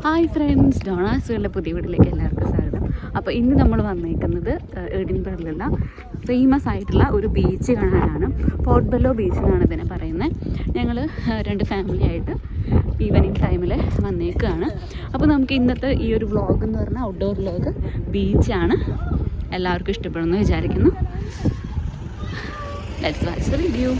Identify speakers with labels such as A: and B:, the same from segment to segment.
A: Hi friends, ഡോണാസുകളുടെ പുതിയ വീട്ടിലേക്ക് എല്ലാവർക്കും സ്വാഗതം. അപ്പോൾ ഇന്ന് നമ്മൾ വന്നേക്കുന്നത് എഡിൻബർഗിലുള്ള ഫേമസ് ആയിട്ടുള്ള ഒരു ബീച്ച് കാണാനാണ്. പോർട്ടബെല്ലോ ബീച്ച് എന്നാണ് ഇതിനെ പറയുന്നത്. ഞങ്ങൾ 2 ഫാമിലി ആയിട്ട് ഈവനിങ് ടൈമിൽ വന്നേക്കുകയാണ്. അപ്പോൾ നമുക്ക് ഇന്നത്തെ ഈ ഒരു വ്ളോഗ് എന്ന് പറഞ്ഞാൽ ഔട്ട്ഡോർ വ്ളോഗ് ബീച്ചാണ്. എല്ലാവർക്കും ഇഷ്ടപ്പെടുമെന്ന് വിചാരിക്കുന്നു. Let's watch the video.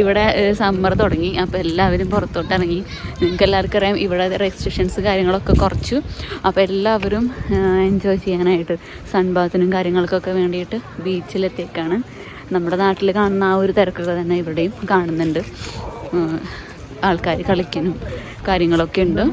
A: ഇവിടെ സമ്മർ തുടങ്ങി, അപ്പോൾ എല്ലാവരും പുറത്തോട്ട് ഇറങ്ങി. നിങ്ങൾക്ക് എല്ലാവർക്കും അറിയാം ഇവിടെ റെസ്ട്രിക്ഷൻസ് കാര്യങ്ങളൊക്കെ കുറച്ചു. അപ്പോൾ എല്ലാവരും എൻജോയ് ചെയ്യാനായിട്ട് സൺബാത്തിനും കാര്യങ്ങൾക്കൊക്കെ വേണ്ടിയിട്ട് ബീച്ചിലെത്തിയേക്കാണ്. നമ്മുടെ നാട്ടിൽ കാണുന്ന ആ ഒരു തിരക്കൊക്കെ തന്നെ ഇവിടെയും കാണുന്നുണ്ട്. ആൾക്കാർ കളിക്കാനും കാര്യങ്ങളൊക്കെ ഉണ്ട്.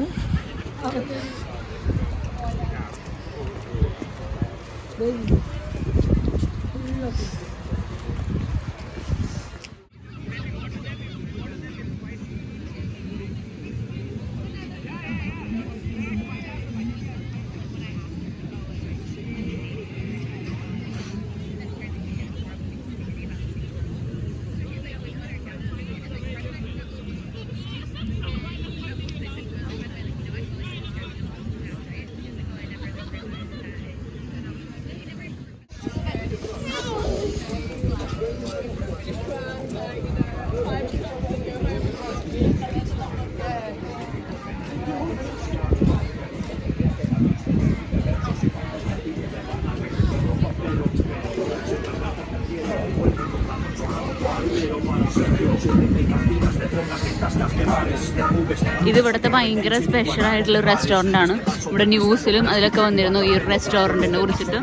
A: ഇത് ഇവിടുത്തെ ഭയങ്കര സ്പെഷ്യൽ ആയിട്ടുള്ള റെസ്റ്റോറൻ്റ് ആണ്. ഇവിടെ ന്യൂസിലും അതിലൊക്കെ വന്നിരുന്നു ഈ ഒരു റെസ്റ്റോറൻറ്റിനെ കുറിച്ചിട്ട്.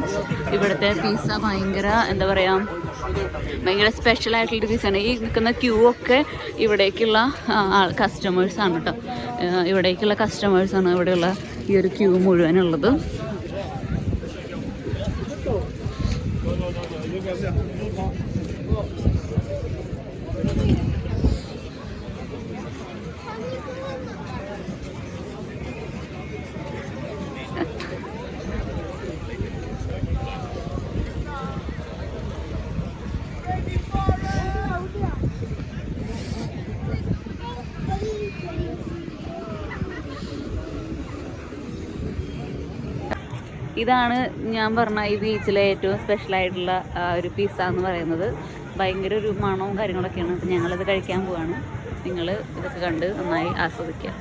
A: ഇവിടുത്തെ പിസ്സ ഭയങ്കര എന്താ പറയുക, ഭയങ്കര സ്പെഷ്യൽ ആയിട്ടുള്ള പിസ്സയാണ്. ഈ നിൽക്കുന്ന ക്യൂ ഒക്കെ ഇവിടേക്കുള്ള കസ്റ്റമേഴ്സാണ് കേട്ടോ. ഇവിടേക്കുള്ള കസ്റ്റമേഴ്സാണ് ഇവിടെയുള്ള ഈ ഒരു ക്യൂ മുഴുവനുള്ളത്. ഇതാണ് ഞാൻ പറഞ്ഞ ഈ ബീച്ചിലെ ഏറ്റവും സ്പെഷ്യലായിട്ടുള്ള ഒരു പിസ്സ എന്ന് പറയുന്നത്. ഭയങ്കര ഒരു മണവും കാര്യങ്ങളൊക്കെയാണ്. അപ്പം ഞങ്ങളിത് കഴിക്കാൻ പോവാണ്. നിങ്ങൾ ഇതൊക്കെ കണ്ട് നന്നായി ആസ്വദിക്കുക.